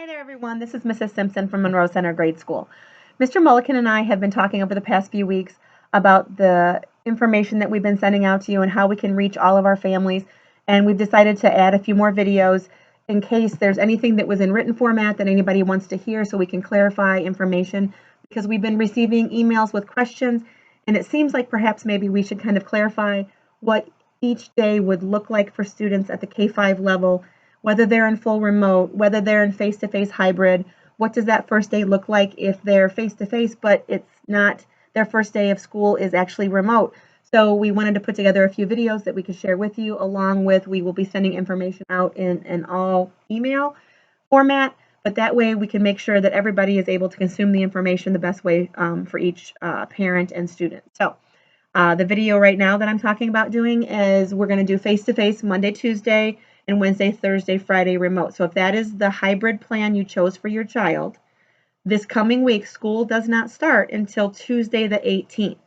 Hi there, everyone. This is Mrs. Simpson from Monroe Center Grade School. Mr. Mulliken and I have been talking over the past few weeks about the information that we've been sending out to you and how we can reach all of our families. And we've decided to add a few more videos in case there's anything that was in written format that anybody wants to hear so we can clarify information, because we've been receiving emails with questions, and it seems like perhaps maybe we should kind of clarify what each day would look like for students at the K-5 level, whether they're in full remote, whether they're in face-to-face hybrid. What does that first day look like if they're face-to-face, but it's not, their first day of school is actually remote? So we wanted to put together a few videos that we could share with you, along with, we will be sending information out in an all email format, but that way we can make sure that everybody is able to consume the information the best way for each parent and student. So the video right now that I'm talking about doing is we're going to do face-to-face Monday, Tuesday, and Wednesday, Thursday, Friday remote. So if that is the hybrid plan you chose for your child, this coming week, school does not start until Tuesday the 18th.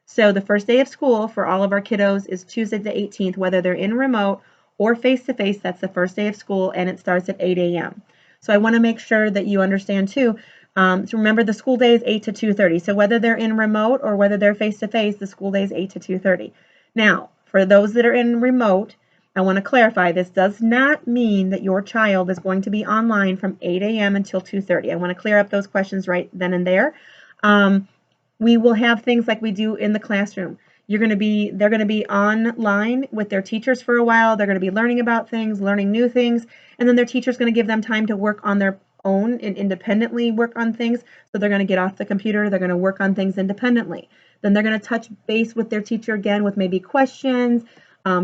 So the first day of school for all of our kiddos is Tuesday the 18th, whether they're in remote or face-to-face. That's the first day of school, and it starts at 8 a.m. So I want to make sure that you understand too. So remember, the school day is 8 to 2:30. So whether they're in remote or whether they're face-to-face, the school day is 8 to 2:30. Now, for those that are in remote, I want to clarify, this does not mean that your child is going to be online from 8 a.m. until 2:30. I want to clear up those questions right then and there. We will have things like we do in the classroom. They're going to be online with their teachers for a while. They're going to be learning about things, learning new things, and then their teacher's going to give them time to work on their own and independently work on things. So they're going to get off the computer. They're going to work on things independently. Then they're going to touch base with their teacher again with maybe questions,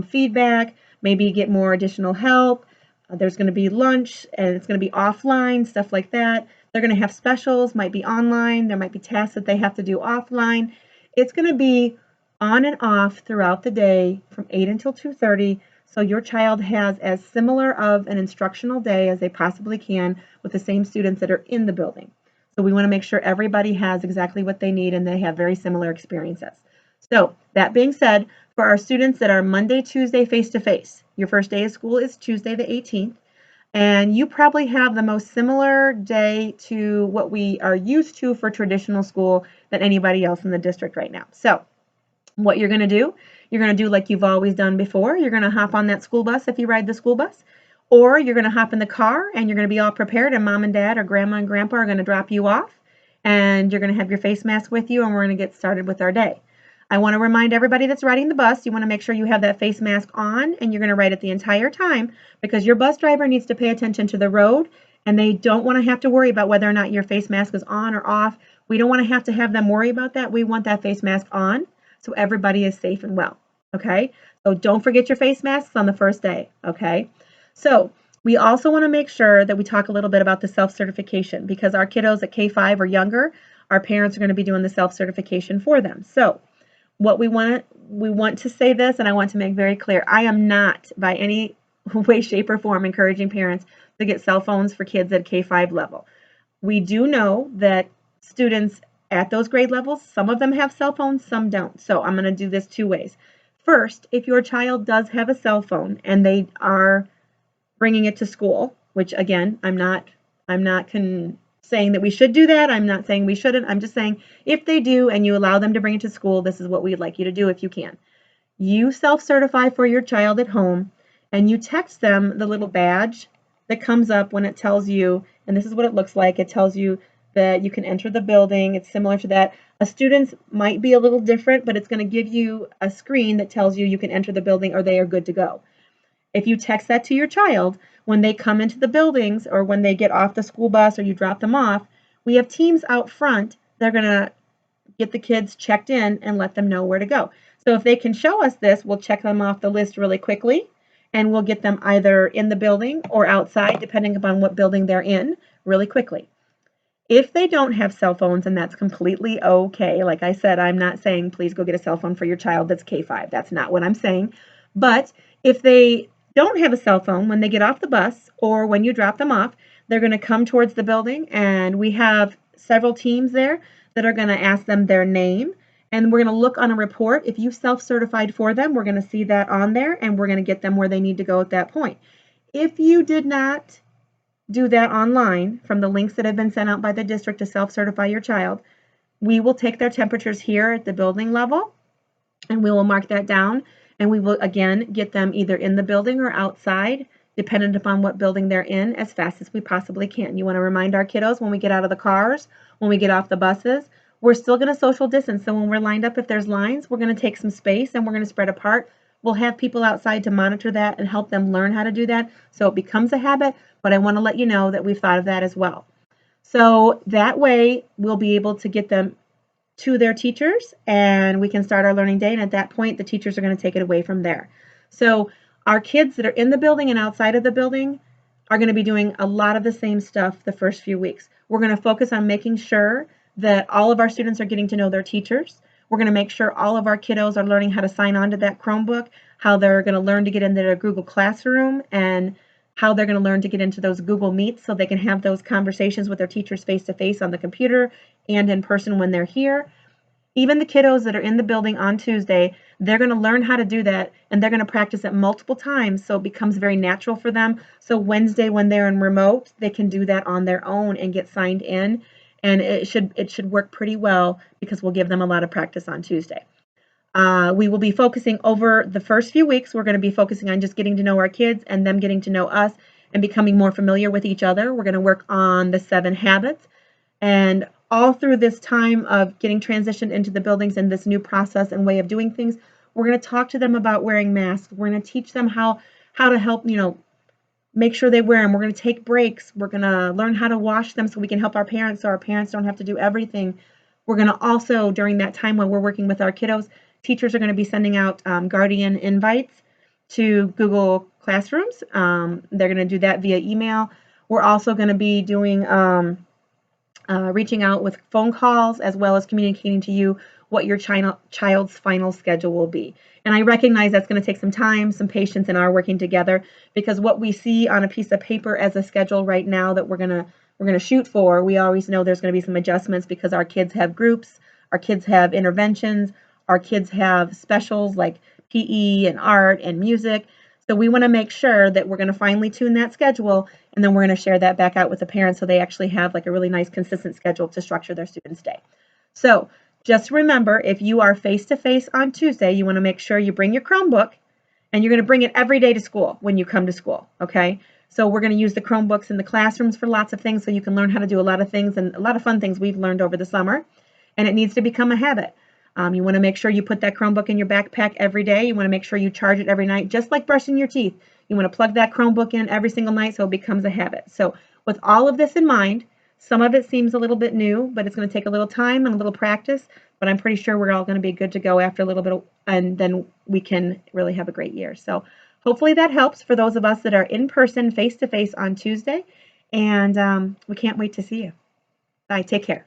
feedback, maybe get more additional help. There's going to be lunch, and it's going to be offline, stuff like that. They're going to have specials, might be online. There might be tasks that they have to do offline. It's going to be on and off throughout the day from 8 until 2:30. So your child has as similar of an instructional day as they possibly can with the same students that are in the building. So we want to make sure everybody has exactly what they need and they have very similar experiences. So that being said, for our students that are Monday, Tuesday, face-to-face, your first day of school is Tuesday the 18th, and you probably have the most similar day to what we are used to for traditional school than anybody else in the district right now. So what you're going to do like you've always done before. You're going to hop on that school bus if you ride the school bus, or you're going to hop in the car and you're going to be all prepared, and mom and dad or grandma and grandpa are going to drop you off, and you're going to have your face mask with you, and we're going to get started with our day. I want to remind everybody that's riding the bus, you want to make sure you have that face mask on, and you're going to ride it the entire time, because your bus driver needs to pay attention to the road, and they don't want to have to worry about whether or not your face mask is on or off. We don't want to have them worry about that. We want that face mask on so everybody is safe and well, okay? So don't forget your face masks on the first day, okay? So we also want to make sure that we talk a little bit about the self-certification, because our kiddos at K-5 or younger, our parents are going to be doing the self-certification for them. So what we want to say this, and I want to make very clear, I am not by any way, shape, or form encouraging parents to get cell phones for kids at K-5 level. We do know that students at those grade levels, some of them have cell phones, some don't. So I'm going to do this two ways. First, if your child does have a cell phone and they are bringing it to school, which again, I'm not saying that we should do that. I'm not saying we shouldn't. I'm just saying if they do and you allow them to bring it to school, this is what we'd like you to do if you can. You self-certify for your child at home, and you text them the little badge that comes up when it tells you, and this is what it looks like. It tells you that you can enter the building. It's similar to that. A student's might be a little different, but it's going to give you a screen that tells you you can enter the building or they are good to go. If you text that to your child, when they come into the buildings or when they get off the school bus or you drop them off, we have teams out front. They're going to get the kids checked in and let them know where to go. So if they can show us this, we'll check them off the list really quickly, and we'll get them either in the building or outside, depending upon what building they're in, really quickly. If they don't have cell phones, and that's completely okay. Like I said, I'm not saying please go get a cell phone for your child that's K-5. That's not what I'm saying. But if they don't have a cell phone, when they get off the bus or when you drop them off, they're going to come towards the building, and we have several teams there that are going to ask them their name, and we're going to look on a report. If you self-certified for them, we're going to see that on there, and we're going to get them where they need to go at that point. If you did not do that online from the links that have been sent out by the district to self-certify your child, we will take their temperatures here at the building level, and we will mark that down, and we will again get them either in the building or outside, dependent upon what building they're in, as fast as we possibly can. You want to remind our kiddos when we get out of the cars, when we get off the buses, we're still going to social distance. So when we're lined up, if there's lines, we're going to take some space and we're going to spread apart. We'll have people outside to monitor that and help them learn how to do that so it becomes a habit, but I want to let you know that we've thought of that as well. So that way we'll be able to get them to their teachers and we can start our learning day, and at that point the teachers are going to take it away from there. So our kids that are in the building and outside of the building are going to be doing a lot of the same stuff the first few weeks. We're going to focus on making sure that all of our students are getting to know their teachers. We're going to make sure all of our kiddos are learning how to sign on to that Chromebook, how they're going to learn to get into their Google Classroom, and how they're going to learn to get into those Google Meets so they can have those conversations with their teachers face to face on the computer and in person when they're here. Even the kiddos that are in the building on Tuesday, they're going to learn how to do that, and they're going to practice it multiple times so it becomes very natural for them. So Wednesday, when they're in remote, they can do that on their own and get signed in, and it should work pretty well because we'll give them a lot of practice on Tuesday. We will be focusing over the first few weeks. We're going to be focusing on just getting to know our kids and them getting to know us and becoming more familiar with each other. We're going to work on the 7 habits. And all through this time of getting transitioned into the buildings and this new process and way of doing things, we're going to talk to them about wearing masks. We're going to teach them how to help, make sure they wear them. We're going to take breaks. We're going to learn how to wash them so we can help our parents so our parents don't have to do everything. We're going to also, during that time when we're working with our kiddos, teachers are going to be sending out guardian invites to Google Classrooms. They're going to do that via email. We're also going to be doing reaching out with phone calls as well as communicating to you what your child's final schedule will be. And I recognize that's going to take some time, some patience in our working together, because what we see on a piece of paper as a schedule right now that we're going to shoot for, we always know there's going to be some adjustments because our kids have groups, our kids have interventions, our kids have specials like PE and art and music. So we want to make sure that we're going to finely tune that schedule, and then we're going to share that back out with the parents so they actually have like a really nice consistent schedule to structure their students' day. So just remember, if you are face-to-face on Tuesday, you want to make sure you bring your Chromebook, and you're going to bring it every day to school when you come to school, okay? So we're going to use the Chromebooks in the classrooms for lots of things so you can learn how to do a lot of things and a lot of fun things we've learned over the summer, and it needs to become a habit. You want to make sure you put that Chromebook in your backpack every day. You want to make sure you charge it every night, just like brushing your teeth. You want to plug that Chromebook in every single night so it becomes a habit. So with all of this in mind, some of it seems a little bit new, but it's going to take a little time and a little practice, but I'm pretty sure we're all going to be good to go after a little bit, and then we can really have a great year. So hopefully that helps for those of us that are in person, face-to-face on Tuesday, and we can't wait to see you. Bye. Take care.